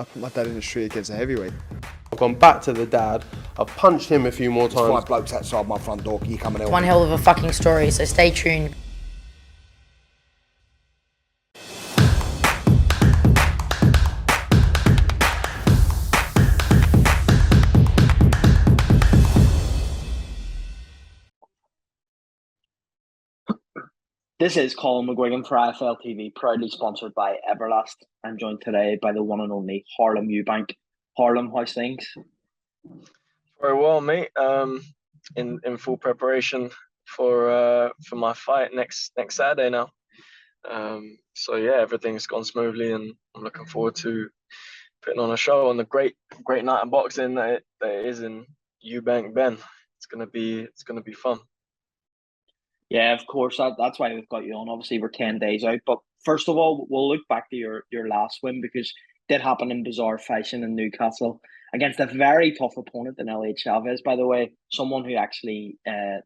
I put my dad in the street against a heavyweight. I've gone back to the dad. I've punched him a few more There's times. 5 blokes outside my front door. Can you come and help One me? hell of a fucking story, so stay tuned. This is Colin McGuigan for IFL TV, proudly sponsored by Everlast. I'm joined today by the one and only Harlem Eubank. Harlem, how's things? Very well, mate. In full preparation for my fight next Saturday now. So yeah, everything's gone smoothly, and I'm looking forward to putting on a show on the great night of boxing that it is in Eubank, Benn. It's gonna be fun. Yeah, of course. That's why we've got you on. Obviously, we're 10 days out. But first of all, we'll look back to your last win, because it did happen in bizarre fashion in Newcastle against a very tough opponent in Elliot Chavez, by the way, someone who actually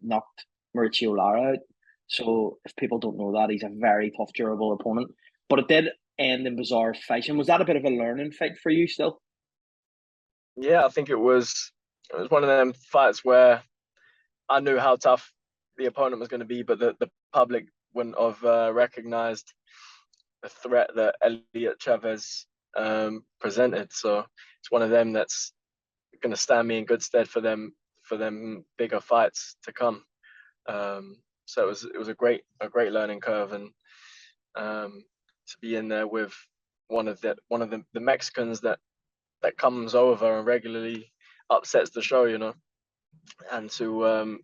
knocked Mauricio Lara out. So if people don't know that, he's a very tough, durable opponent. But it did end in bizarre fashion. Was that a bit of a learning fight for you still? Yeah, I think it was one of them fights where I knew how tough the opponent was going to be, but the public wouldn't have recognized the threat that Elliot Chavez presented. So it's one of them that's going to stand me in good stead for them bigger fights to come. So it was a great learning curve, and to be in there with one of the Mexicans that comes over and regularly upsets the show, and to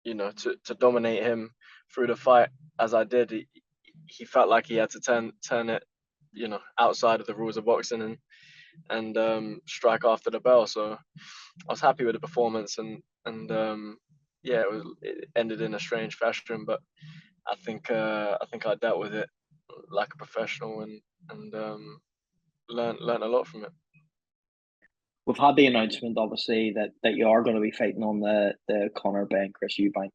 to dominate him through the fight as I did. He felt like he had to turn it, outside of the rules of boxing and strike after the bell. So I was happy with the performance, and yeah, it ended in a strange fashion, but I think I dealt with it like a professional and learned a lot from it. We've had the announcement, obviously, that you are going to be fighting on the Conor, Benn, Chris Eubank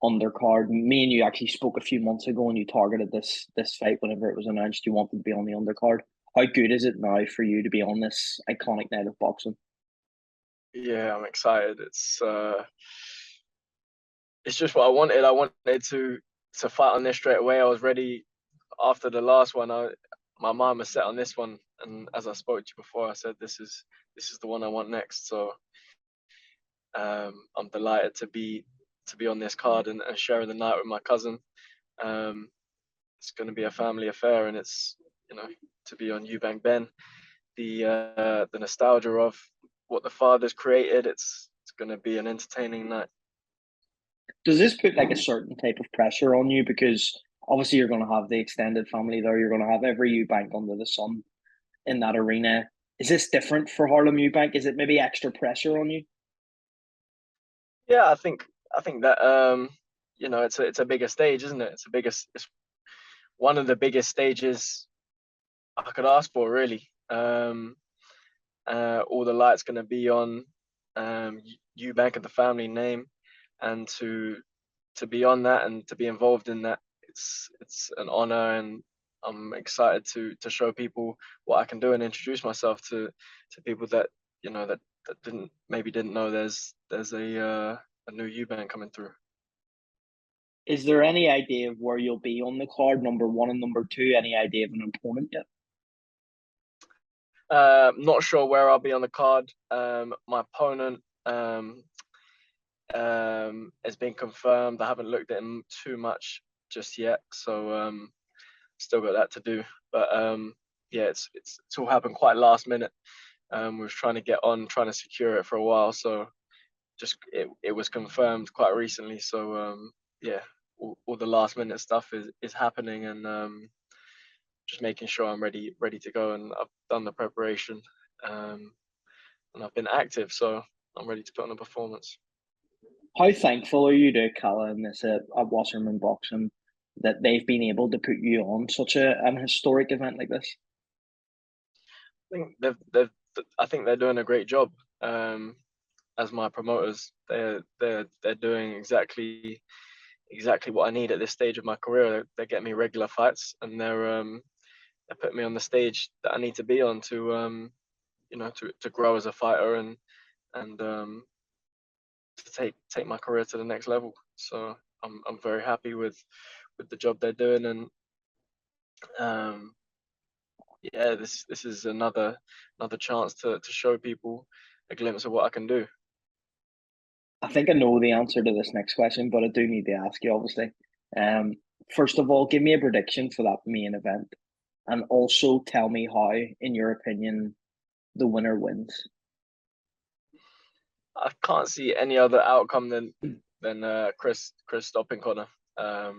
undercard. Me and you actually spoke a few months ago, and you targeted this fight whenever it was announced you wanted to be on the undercard. How good is it now for you to be on this iconic night of boxing? Yeah, I'm excited. It's just what I wanted. I wanted to fight on this straight away. I was ready after the last one. My mind was set on this one, and as I spoke to you before, I said this is the one I want next. So I'm delighted to be on this card and sharing the night with my cousin. It's going to be a family affair, and it's to be on Eubank Benn, the nostalgia of what the fathers created. It's going to be an entertaining night. Does this put like a certain type of pressure on you? Because obviously you're going to have the extended family there. You're going to have every Eubank under the sun in that arena. Is this different for Harlem Eubank? Is it maybe extra pressure on you? Yeah, I think that it's a bigger stage, isn't it? It's one of the biggest stages I could ask for, really. All the lights going to be on Eubank and the family name, and to be on that and to be involved in that, it's an honor, and I'm excited to show people what I can do and introduce myself to people that that didn't know there's a new Eubank coming through. Is there any idea of where you'll be on the card, number one and number two? Any idea of an opponent yet? Not sure where I'll be on the card. My opponent has been confirmed. I haven't looked at him too much just yet, so still got that to do. But yeah, it's all happened quite last minute. We was trying to secure it for a while, so just it was confirmed quite recently. So yeah, all the last minute stuff is happening, and just making sure I'm ready to go, and I've done the preparation, and I've been active, so I'm ready to put on a performance. How thankful are you to Calla and this at Wasserman Boxing that they've been able to put you on such an historic event like this? I think they're doing a great job. As my promoters, they're doing exactly what I need at this stage of my career. They're getting me regular fights, and they're put me on the stage that I need to be on to to grow as a fighter and to take my career to the next level. So I'm very happy with the job they're doing, and yeah, this is another chance to show people a glimpse of what I can do. I think I know the answer to this next question, but I do need to ask you, obviously. First of all, give me a prediction for that main event, and also tell me how, in your opinion, the winner wins. I can't see any other outcome than Chris stopping Conor. I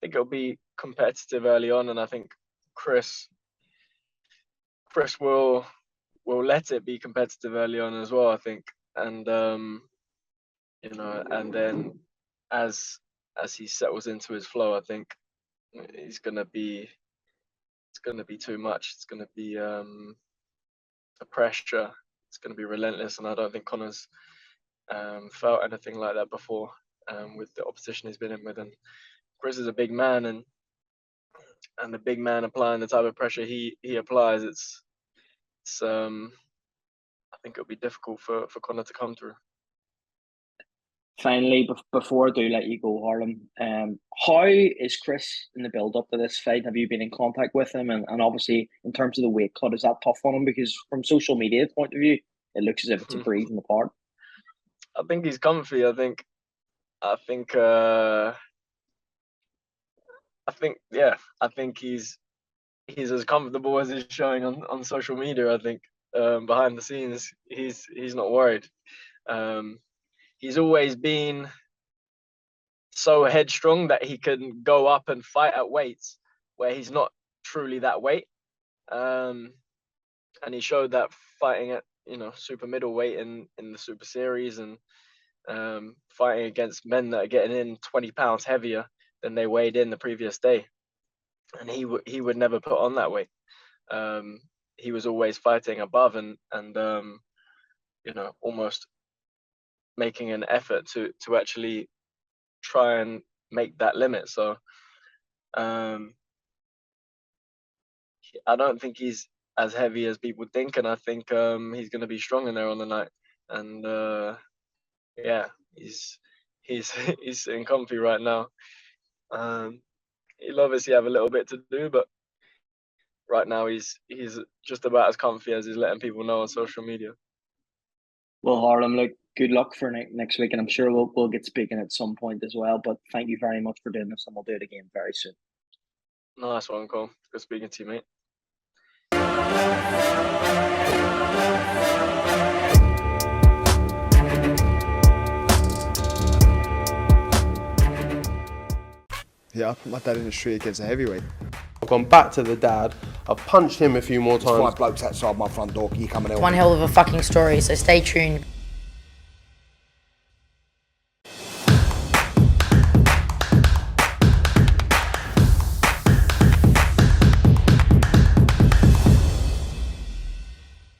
think it'll be competitive early on, and I think Chris will let it be competitive early on as well, I think. And and then as he settles into his flow, I think it's gonna be too much. It's gonna be a pressure. It's gonna be relentless, and I don't think Conor's felt anything like that before with the opposition he's been in with. And Chris is a big man, and the big man applying the type of pressure he applies, it's I think it'll be difficult for Conor to come through. Finally, before I do let you go, Harlem, how is Chris in the build up to this fight? Have you been in contact with him? And obviously, in terms of the weight cut, is that tough on him? Because from social media point of view, it looks as if it's a breeze in the park. I think he's comfy. I think he's as comfortable as he's showing on social media. I think behind the scenes, he's not worried. He's always been so headstrong that he can go up and fight at weights where he's not truly that weight. And he showed that fighting at super middleweight in the Super Series, and fighting against men that are getting in 20 pounds heavier than they weighed in the previous day. And he would never put on that weight. He was always fighting above and almost making an effort to actually try and make that limit. So I don't think he's as heavy as people think, and I think he's going to be strong in there on the night. And yeah, he's sitting comfy right now. He'll obviously have a little bit to do, but right now he's just about as comfy as he's letting people know on social media. Well, Harlem, look, good luck for next week, and I'm sure we'll get speaking at some point as well. But thank you very much for doing this, and we'll do it again very soon. Nice one, Cole. Good speaking to you, mate. Yeah, I put my dad in the street against a heavyweight. I've gone back to the dad. I've punched him a few more There's 5 times. blokes outside my front door. Can you come and help One me? hell of a fucking story, so stay tuned.